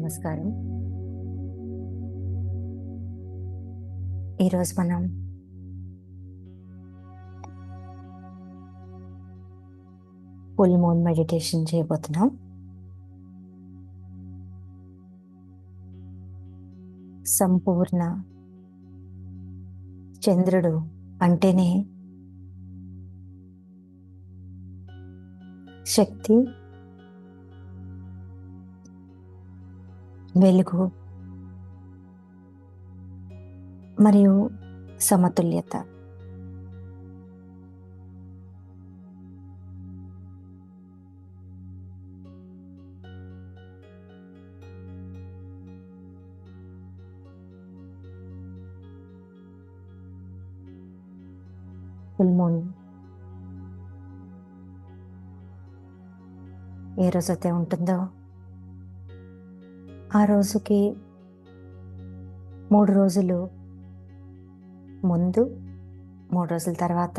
నమస్కారం. ఈరోజు మనం ఫుల్ మూన్ మెడిటేషన్ చేయబోతున్నాం. సంపూర్ణ చంద్రుడు అంటేనే శక్తి, వెలుగు మరియు సమతుల్యత. ఫుల్ మూన్ ఏ రోజైతే ఉంటుందో ఆ రోజుకి 3 రోజులు ముందు, 3 రోజుల తర్వాత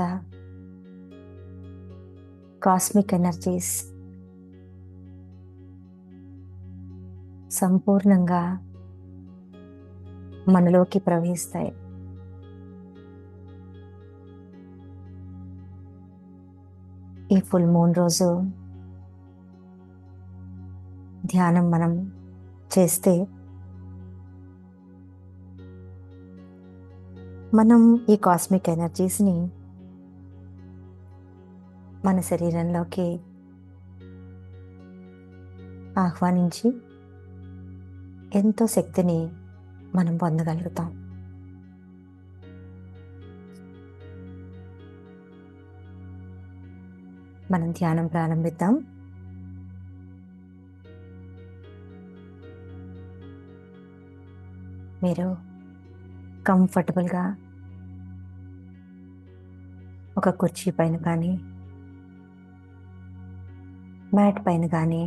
కాస్మిక్ ఎనర్జీస్ సంపూర్ణంగా మనలోకి ప్రవహిస్తాయి. ఈ ఫుల్ మూన్ రోజు ధ్యానం మనం చేస్తే మనం ఈ కాస్మిక్ ఎనర్జీస్ని మన శరీరంలోకి ఆహ్వానించి ఎంతో శక్తిని మనం పొందగలుగుతాం. మనం ధ్యానం ప్రారంభిద్దాం. మీరు కంఫర్టబుల్గా ఒక కుర్చీ పైన కానీ, మ్యాట్ పైన కానీ,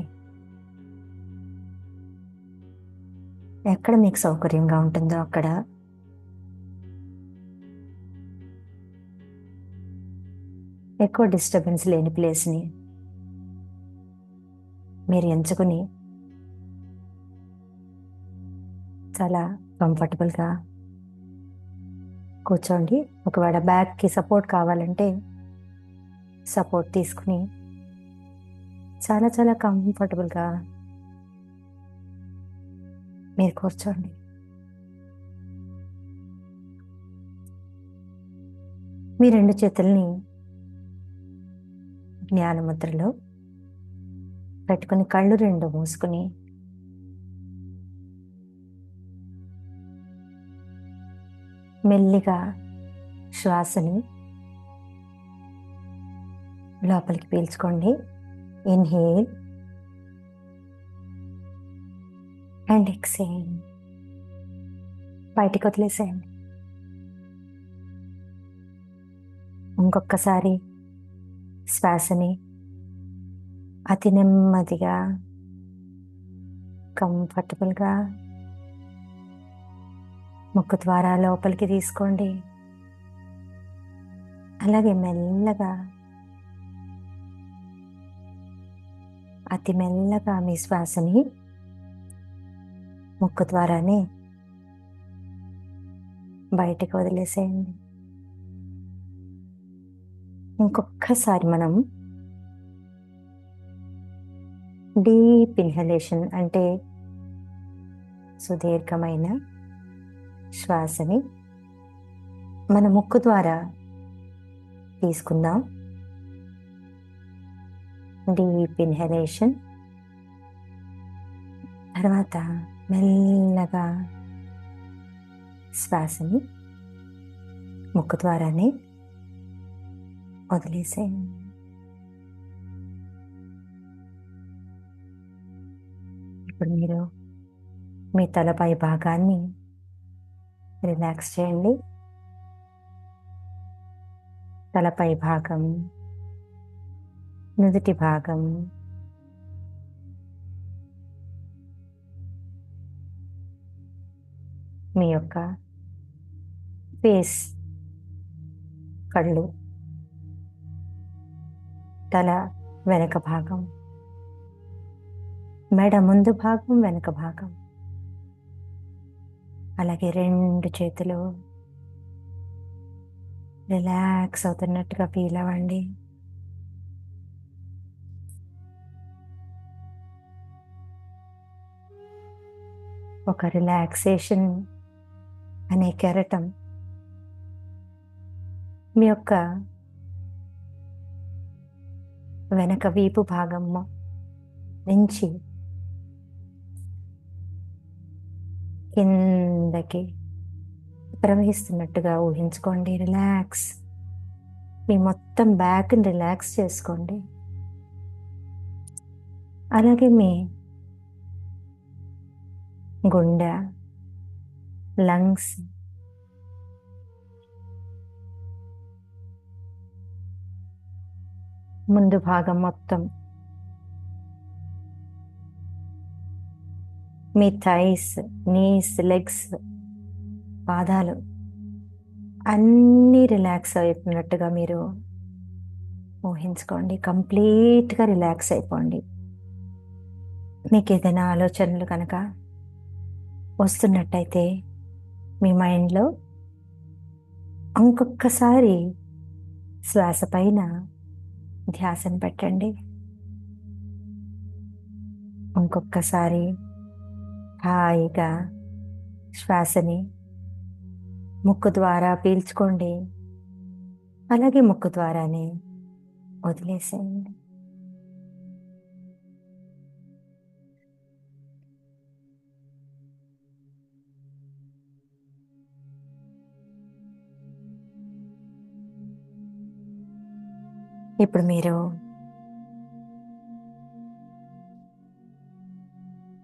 ఎక్కడ మీకు సౌకర్యంగా ఉంటుందో అక్కడ ఎక్కువ డిస్టర్బెన్స్ లేని ప్లేస్ని మీరు ఎంచుకుని చాలా కంఫర్టబుల్గా కూర్చోండి. ఒకవేళ బ్యాక్కి సపోర్ట్ కావాలంటే సపోర్ట్ తీసుకుని చాలా చాలా కంఫర్టబుల్గా మీరు కూర్చోండి. మీ 2 చేతుల్ని జ్ఞానముద్రలో పెట్టుకుని కళ్ళు 2 మూసుకుని మెల్లిగా శ్వాసని లోపలికి పీల్చుకోండి. Inhale and exhale. బయటికి వదిలేసేయండి. ఇంకొకసారి శ్వాసని అతి నెమ్మదిగా కంఫర్టబుల్గా ముక్కు ద్వారా లోపలికి తీసుకోండి. అలాగే మెల్లగా అతి మెల్లగా మీ శ్వాసని ముక్కు ద్వారానే బయటకు వదిలేసేయండి. ఇంకొకసారి మనం డీప్ ఇన్హలేషన్ అంటే సుదీర్ఘమైన శ్వాసని మన ముక్కు ద్వారా తీసుకుందాం. Deep inhalation. తర్వాత మెల్లగా శ్వాసని ముక్కు ద్వారానే వదిలేసేయండి. ఇప్పుడు మీరు మీ తలపై భాగాన్ని రిలాక్స్ చేయండి. తలపై భాగం, నుదుటి భాగం, మీ యొక్క ఫేస్, కళ్ళు, తల వెనక భాగం, మెడ ముందు భాగం, వెనక భాగం, అలాగే 2 చేతులు రిలాక్స్ అవుతున్నట్టుగా ఫీల్ అవ్వండి. ఒక రిలాక్సేషన్ అనే కెరటం మీ యొక్క వెనక వీపు భాగం నుంచి కిందకి ప్రవహిస్తున్నట్టుగా ఊహించుకోండి. రిలాక్స్. మీ మొత్తం బ్యాక్ని రిలాక్స్ చేసుకోండి. అలాగే మీ గుండె, లంగ్స్, ముందు భాగం మొత్తం, మీ థైస్, నీస్, లెగ్స్, పాదాలు అన్నీ రిలాక్స్ అవుతున్నట్టుగా మీరు ఊహించుకోండి. కంప్లీట్గా రిలాక్స్ అయిపోండి. మీకు ఏదైనా ఆలోచనలు కనుక వస్తున్నట్టయితే మీ మైండ్లో ఇంకొకసారి శ్వాస పైన ధ్యాసను పెట్టండి. ఇంకొకసారి హాయిగా శ్వాసని ముక్కు ద్వారా పీల్చుకోండి. అలాగే ముక్కు ద్వారానే వదిలేసేయండి. ఇప్పుడు మీరు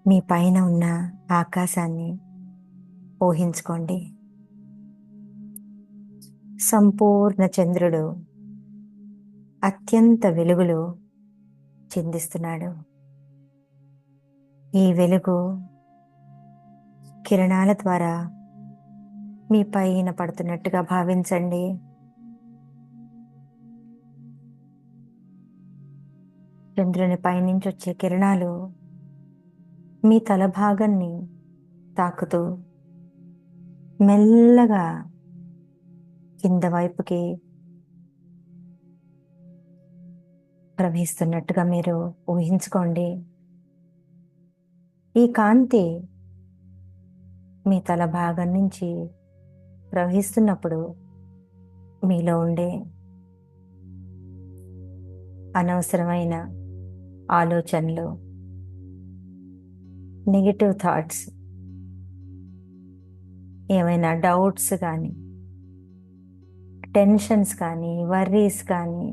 మీ పైన ఉన్న ఆకాశాన్ని ఊహించుకోండి. సంపూర్ణ చంద్రుడు అత్యంత వెలుగులు చిందిస్తున్నాడు. ఈ వెలుగు కిరణాల ద్వారా మీ పైన పడుతున్నట్టుగా భావించండి. చంద్రుని పైనుంచి వచ్చే కిరణాలు మీ తల భాగాన్ని తాకుతూ మెల్లగా కింద వైపుకి ప్రవహిస్తున్నట్టుగా మీరు ఊహించుకోండి. ఈ కాంతి మీ తల భాగం నుంచి ప్రవహిస్తున్నప్పుడు మీలో ఉండే అనవసరమైన ఆలోచనలు, నెగిటివ్ థాట్స్, ఏమైనా డౌట్స్ కానీ, టెన్షన్స్ కానీ, వర్రీస్ కానీ,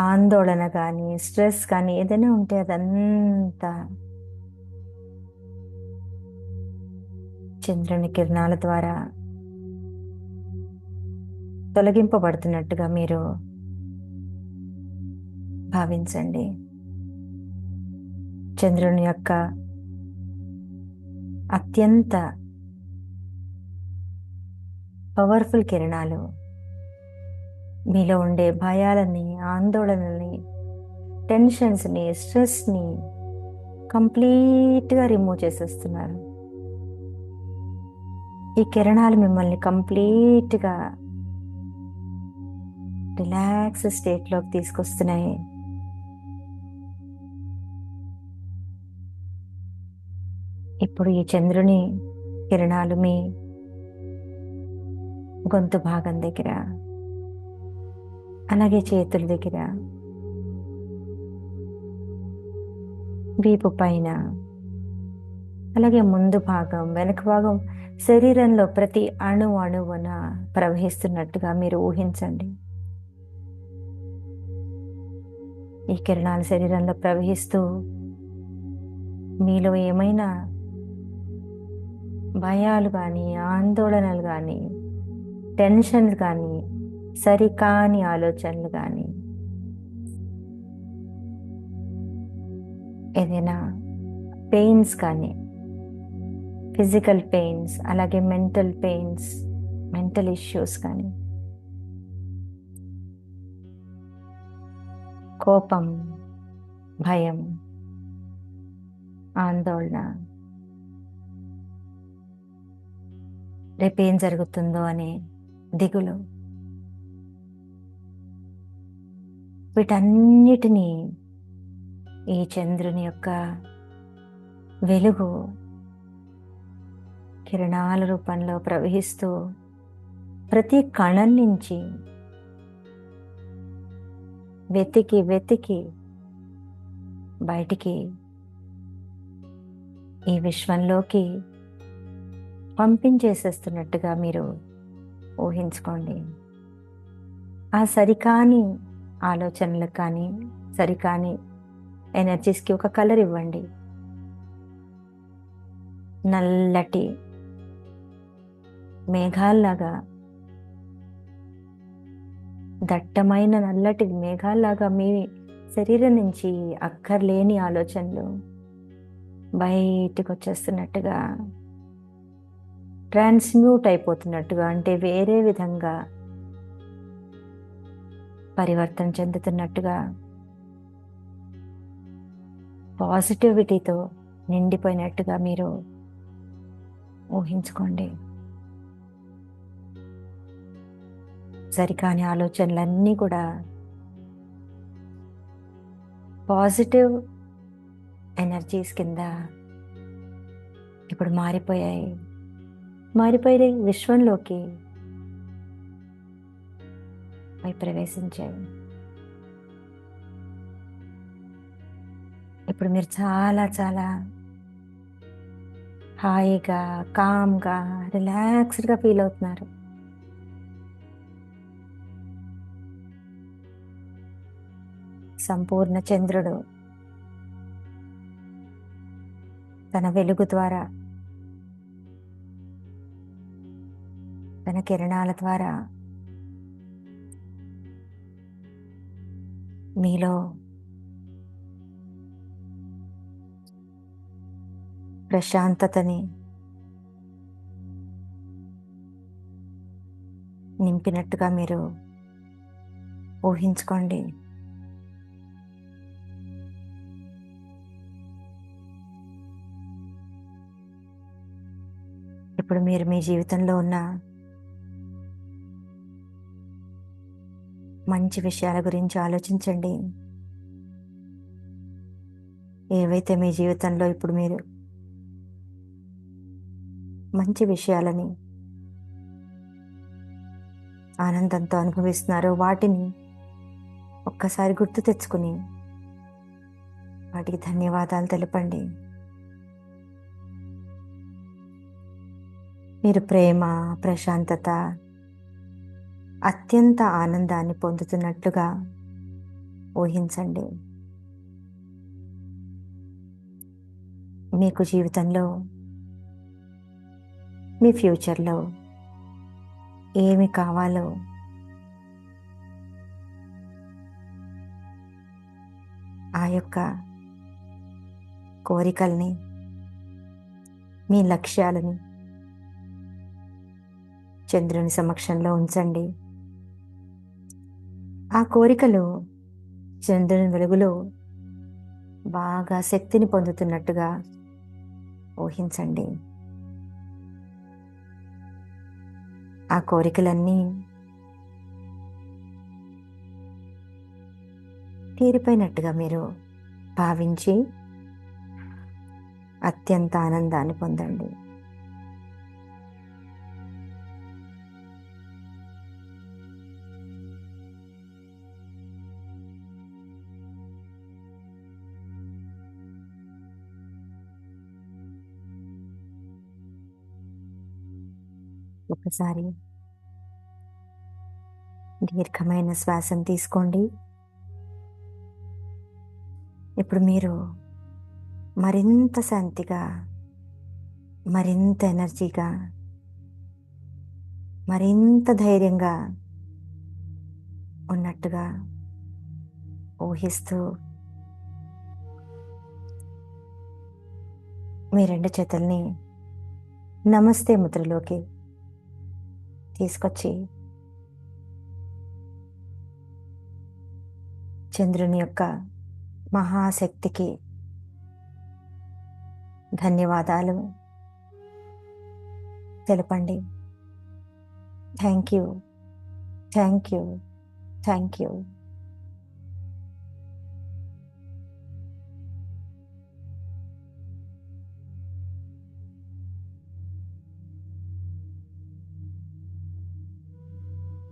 ఆందోళన కానీ, స్ట్రెస్ కానీ ఏదైనా ఉంటే అదంతా చంద్రుని కిరణాల ద్వారా తొలగింపబడుతున్నట్టుగా మీరు భావించండి. చంద్రుని యొక్క అత్యంత పవర్ఫుల్ కిరణాలు మీలో ఉండే భయాలని, ఆందోళనని, టెన్షన్స్ని, స్ట్రెస్ని కంప్లీట్గా రిమూవ్ చేసేస్తున్నారు. ఈ కిరణాలు మిమ్మల్ని కంప్లీట్గా రిలాక్స్ స్టేట్లోకి తీసుకొస్తున్నాయి. ఇప్పుడు ఈ చంద్రుని కిరణాలు మీ గొంతు భాగం దగ్గర, అలాగే చేతుల దగ్గర, వీపు పైన, అలాగే ముందు భాగం, వెనక భాగం, శరీరంలో ప్రతి అణువున ప్రవహిస్తున్నట్టుగా మీరు ఊహించండి. ఈ కిరణాలు శరీరంలో ప్రవహిస్తూ మీలో ఏమైనా భయాలు కానీ, ఆందోళనలు కానీ, టెన్షన్స్ కానీ, సరికాని ఆలోచనలు కానీ, ఏదైనా పెయిన్స్ కానీ, ఫిజికల్ పెయిన్స్, అలాగే మెంటల్ పెయిన్స్, మెంటల్ ఇష్యూస్ కానీ, కోపం, భయం, ఆందోళన, రేపేం జరుగుతుందో అనే దిగులు, వీటన్నిటినీ ఈ చంద్రుని యొక్క వెలుగు కిరణాల రూపంలో ప్రవహిస్తూ ప్రతి కణం నుంచి వెతికి వెతికి బయటికి ఈ విశ్వంలోకి పంపించేసేస్తున్నట్టుగా మీరు ఊహించుకోండి. ఆ సరికాని ఆలోచనలకు కానీ సరికాని ఎనర్జీస్కి ఒక కలర్ ఇవ్వండి. నల్లటి మేఘాల్లాగా, దట్టమైన నల్లటి మేఘాల్లాగా మీ శరీరం నుంచి అక్కర్లేని ఆలోచనలు బయటికి వచ్చేస్తున్నట్టుగా, ట్రాన్స్మ్యూట్ అయిపోతున్నట్టుగా, అంటే వేరే విధంగా పరివర్తన చెందుతున్నట్టుగా, పాజిటివిటీతో నిండిపోయినట్టుగా మీరు ఊహించుకోండి. సరికాని ఆలోచనలన్నీ కూడా పాజిటివ్ ఎనర్జీస్ కింద ఇప్పుడు మారిపోయాయి. మారిపోయి విశ్వంలోకి అవి ప్రవేశించాయి. ఇప్పుడు మీరు చాలా చాలా హాయిగా, కామ్గా, రిలాక్స్డ్గా ఫీల్ అవుతున్నారు. సంపూర్ణ చంద్రుడు తన వెలుగు ద్వారా, తన కిరణాల ద్వారా మీలో ప్రశాంతతని నింపినట్టుగా మీరు ఊహించుకోండి. ఇప్పుడు మీరు మీ జీవితంలో ఉన్న మంచి విషయాల గురించి ఆలోచించండి. ఏవైతే మీ జీవితంలో ఇప్పుడు మీరు మంచి విషయాలని ఆనందంతో అనుభవిస్తున్నారో వాటిని ఒక్కసారి గుర్తు తెచ్చుకుని వాటికి ధన్యవాదాలు తెలపండి. మీరు ప్రేమ, ప్రశాంతత, అత్యంత ఆనందాన్ని పొందుతున్నట్లుగా ఊహించండి. మీకు జీవితంలో, మీ ఫ్యూచర్లో ఏమి కావాలో ఆ యొక్క కోరికల్ని, మీ లక్ష్యాలని చంద్రుని సమక్షంలో ఉంచండి. ఆ కోరికలు చంద్రుని వెలుగులో బాగా శక్తిని పొందుతున్నట్టుగా ఊహించండి. ఆ కోరికలన్నీ తీరిపోయినట్టుగా మీరు భావించి అత్యంత ఆనందాన్ని పొందండి. ఒకసారి దీర్ఘమైన శ్వాసను తీసుకోండి. ఇప్పుడు మీరు మరింత శాంతిగా, మరింత ఎనర్జీగా, మరింత ధైర్యంగా ఉన్నట్టుగా ఊహిస్తూ మీ రెండు చేతుల్ని నమస్తే ముద్రలోకి తీసుకొచ్చి చంద్రుని యొక్క మహాశక్తికి ధన్యవాదాలు తెలపండి. Thank you, thank you, thank you.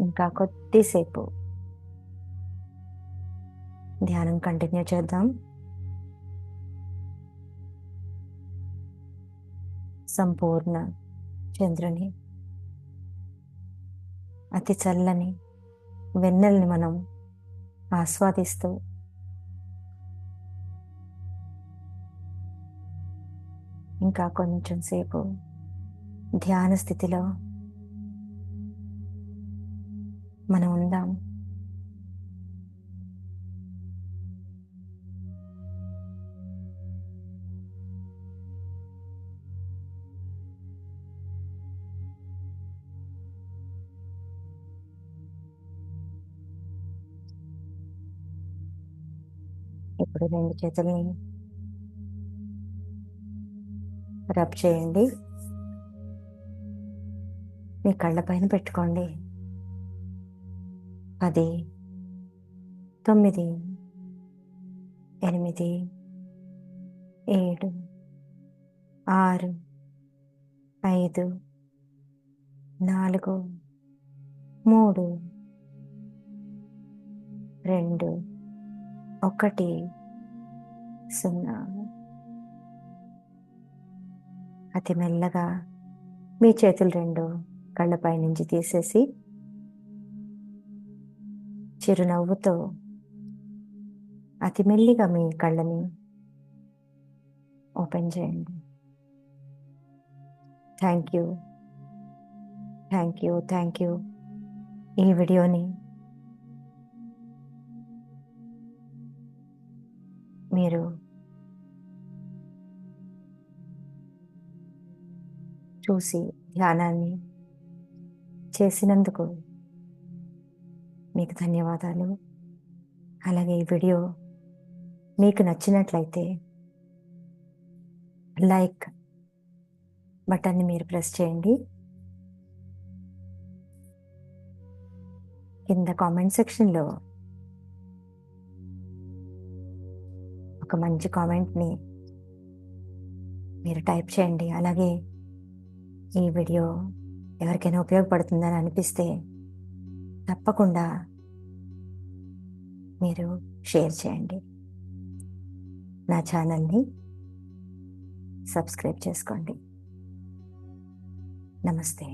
ఇంకా కొద్దిసేపు ధ్యానం కంటిన్యూ చేద్దాం. సంపూర్ణ చంద్రుని, అతి చల్లని వెన్నెల్ని మనం ఆస్వాదిస్తూ ఇంకా కొంచెం సేపు ధ్యాన స్థితిలో మనం ఉందాం. ఇప్పుడు 2 చేతుల్ని రబ్ చేయండి. మీ కళ్ళపైన పెట్టుకోండి. 10, 9, 8, 7, 6, 5, 4, 3, 2, 1, 0. అతి మెల్లగా మీ చేతులు 2 కళ్ళపై నుంచి తీసేసి చిరునవ్వుతో అతి మెల్లిగా మీ కళ్ళని ఓపెన్ చేయండి. Thank you, thank you, thank you. ఈ వీడియోని మీరు చూసి ధ్యానాన్ని చేసినందుకు మీకు ధన్యవాదాలు. అలాగే ఈ వీడియో మీకు నచ్చినట్లయితే లైక్ బటన్ని మీరు ప్రెస్ చేయండి. కింద కామెంట్ సెక్షన్లో ఒక మంచి కామెంట్ని మీరు టైప్ చేయండి. అలాగే ఈ వీడియో ఎవరికైనా ఉపయోగపడుతుందని అనిపిస్తే తప్పకుండా మీరు షేర్ చేయండి. నా ఛానల్ని సబ్స్క్రైబ్ చేసుకోండి. నమస్తే.